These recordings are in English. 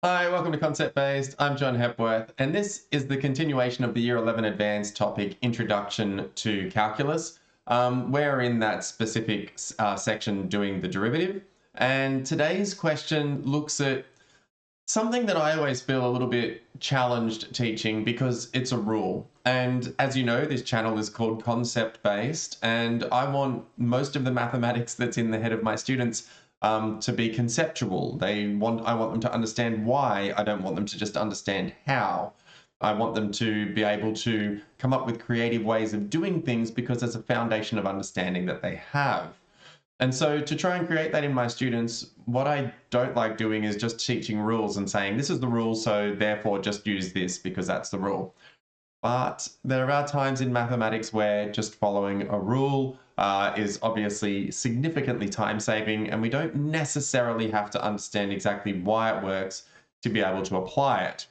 Hi, welcome to Concept Based. I'm John Hepworth, and this is the continuation of the Year 11 Advanced topic, Introduction to Calculus. We're in that specific section doing the derivative, and today's question looks at something that I always feel a little bit challenged teaching because it's a rule. And as you know, this channel is called Concept Based, and I want most of the mathematics that's in the head of my students to be conceptual. I want them to understand why. I don't want them to just understand how. I want them to be able to come up with creative ways of doing things because there's a foundation of understanding that they have. And so to try and create that in my students, what I don't like doing is just teaching rules and saying, this is the rule, so therefore just use this because that's the rule. But there are times in mathematics where just following a rule is obviously significantly time-saving, and we don't necessarily have to understand exactly why it works to be able to apply it.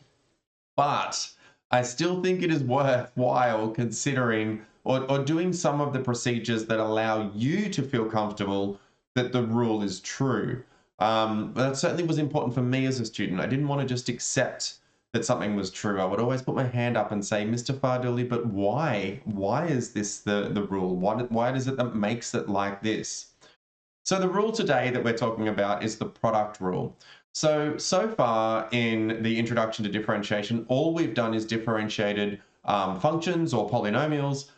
But I still think it is worthwhile considering or doing some of the procedures that allow you to feel comfortable that the rule is true. That certainly was important for me as a student. I didn't want to just accept that something was true. I would always put my hand up and say, Mr. Farduli, but why? Why is this the rule? Why is it that makes it like this? So the rule today that we're talking about is the product rule. So far in the introduction to differentiation, all we've done is differentiated functions or polynomials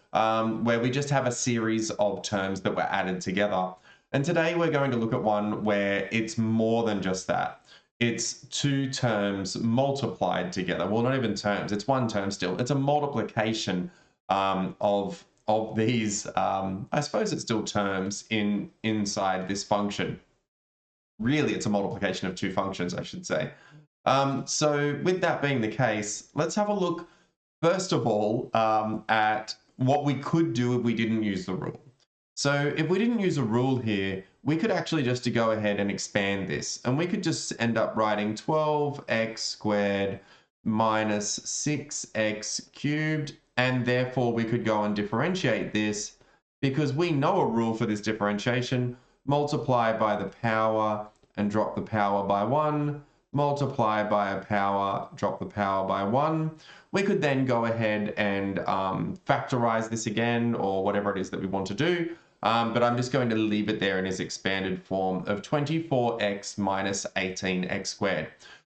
where we just have a series of terms that were added together. And today we're going to look at one where it's more than just that. It's two terms multiplied together. Well, not even terms, it's one term still. It's a multiplication of these, I suppose it's still terms inside this function. Really, it's a multiplication of two functions, I should say. So with that being the case, let's have a look, first of all, at what we could do if we didn't use the rule. So if we didn't use a rule here, we could actually just go ahead and expand this. And we could just end up writing 12x squared minus 6x cubed. And therefore, we could go and differentiate this because we know a rule for this differentiation. Multiply by the power and drop the power by 1. Multiply by a power, drop the power by 1. We could then go ahead and factorize this again, or whatever it is that we want to do. But I'm just going to leave it there in its expanded form of 24x minus 18x squared.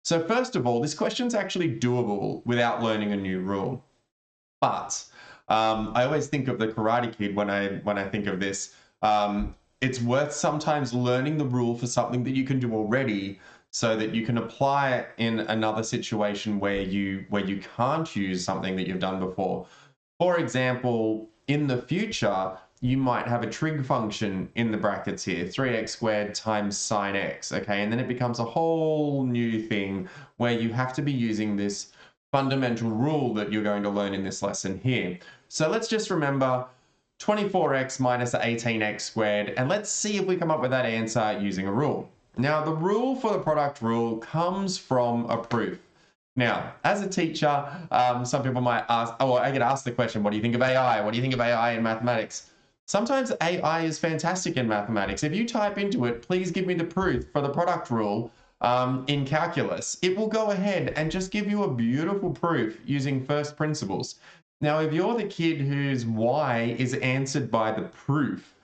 So first of all, this question's actually doable without learning a new rule. But I always think of the Karate Kid when I think of this. It's worth sometimes learning the rule for something that you can do already so that you can apply it in another situation where you can't use something that you've done before. For example, in the future, you might have a trig function in the brackets here, 3x squared times sine x, okay? And then it becomes a whole new thing where you have to be using this fundamental rule that you're going to learn in this lesson here. So let's just remember 24x minus 18x squared, and let's see if we come up with that answer using a rule. Now, the rule for the product rule comes from a proof. Now, as a teacher, some people might ask, oh, I get asked the question, what do you think of AI? What do you think of AI in mathematics? Sometimes AI is fantastic in mathematics. If you type into it, please give me the proof for the product rule in calculus, it will go ahead and just give you a beautiful proof using first principles. Now, if you're the kid whose why is answered by the proof,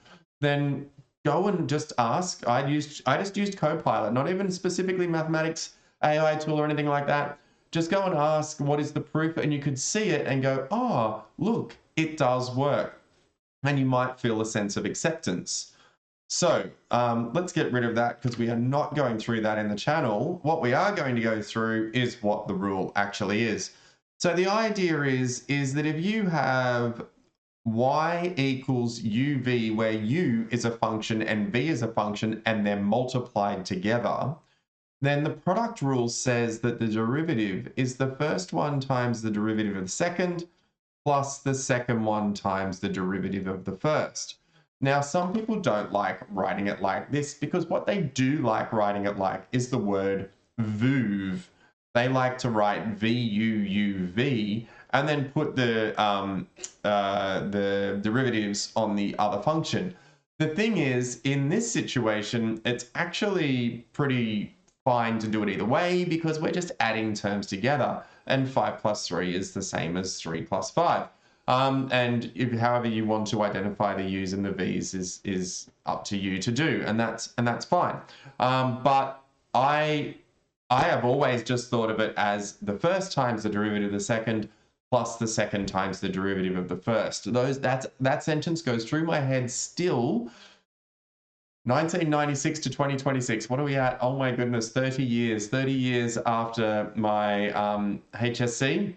then go and just ask. I just used Copilot, not even specifically mathematics AI tool or anything like that. Just go and ask what is the proof, and you could see it and go, oh, look, it does work. And you might feel a sense of acceptance. So let's get rid of that because we are not going through that in the channel. What we are going to go through is what the rule actually is. So the idea is that if you have y equals uv, where u is a function and v is a function, and they're multiplied together, then the product rule says that the derivative is the first one times the derivative of the second, plus the second one times the derivative of the first. Now, some people don't like writing it like this because what they do like writing it like is the word vuv. They like to write v-u-u-v and then put the derivatives on the other function. The thing is, in this situation, it's actually pretty fine to do it either way because we're just adding terms together. And 5 plus 3 is the same as 3 plus 5. And however you want to identify the U's and the V's is up to you to do, and that's fine. But I have always just thought of it as the first times the derivative of the second plus the second times the derivative of the first. That sentence goes through my head still. 1996 to 2026. What are we at? Oh my goodness, 30 years. 30 years after my HSC.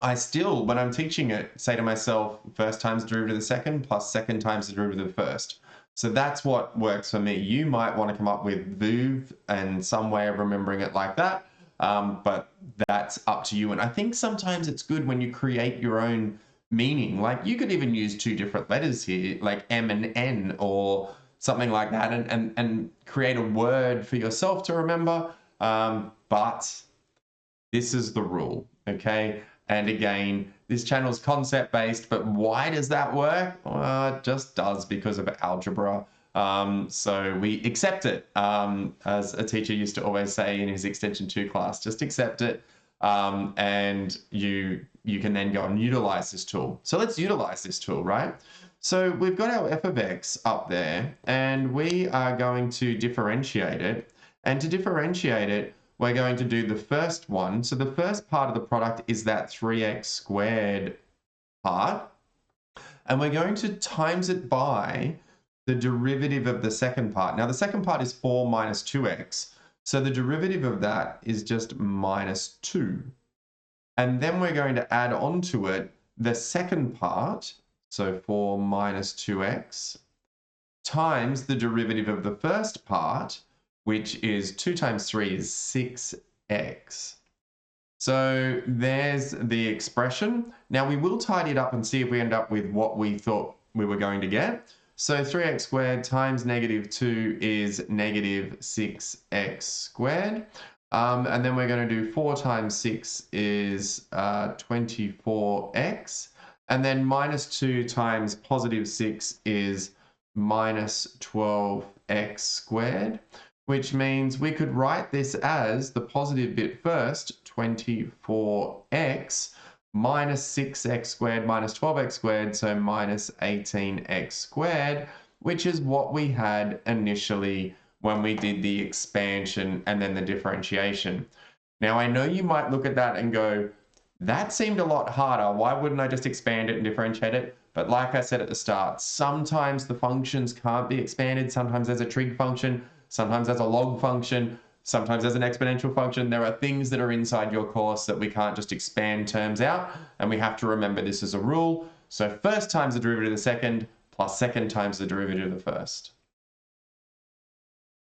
I still, when I'm teaching it, say to myself, first times the derivative of the second plus second times the derivative of the first. So that's what works for me. You might want to come up with VUV and some way of remembering it like that, but that's up to you. And I think sometimes it's good when you create your own meaning. Like you could even use two different letters here, like M and N or something like that, and create a word for yourself to remember. But this is the rule, okay? And again, this channel is concept-based, but why does that work? Well, it just does because of algebra. So we accept it, as a teacher used to always say in his Extension 2 class, just accept it, and you can then go and utilize this tool. So let's utilize this tool, right? So we've got our f of x up there, and we are going to differentiate it. And to differentiate it, we're going to do the first one. So the first part of the product is that 3x squared part. And we're going to times it by the derivative of the second part. Now the second part is 4 minus 2x. So the derivative of that is just minus 2. And then we're going to add on to it the second part. So 4 minus 2x times the derivative of the first part, which is 2 times 3 is 6x. So there's the expression. Now we will tidy it up and see if we end up with what we thought we were going to get. So 3x squared times negative 2 is negative 6x squared. And then we're going to do 4 times 6 is 24x. And then minus 2 times positive 6 is minus 12x squared, which means we could write this as the positive bit first, 24x minus 6x squared minus 12x squared, so minus 18x squared, which is what we had initially when we did the expansion and then the differentiation. Now, I know you might look at that and go, that seemed a lot harder. Why wouldn't I just expand it and differentiate it? But like I said at the start, sometimes the functions can't be expanded. Sometimes there's a trig function. Sometimes there's a log function. Sometimes there's an exponential function. There are things that are inside your course that we can't just expand terms out. And we have to remember this as a rule. So first times the derivative of the second plus second times the derivative of the first.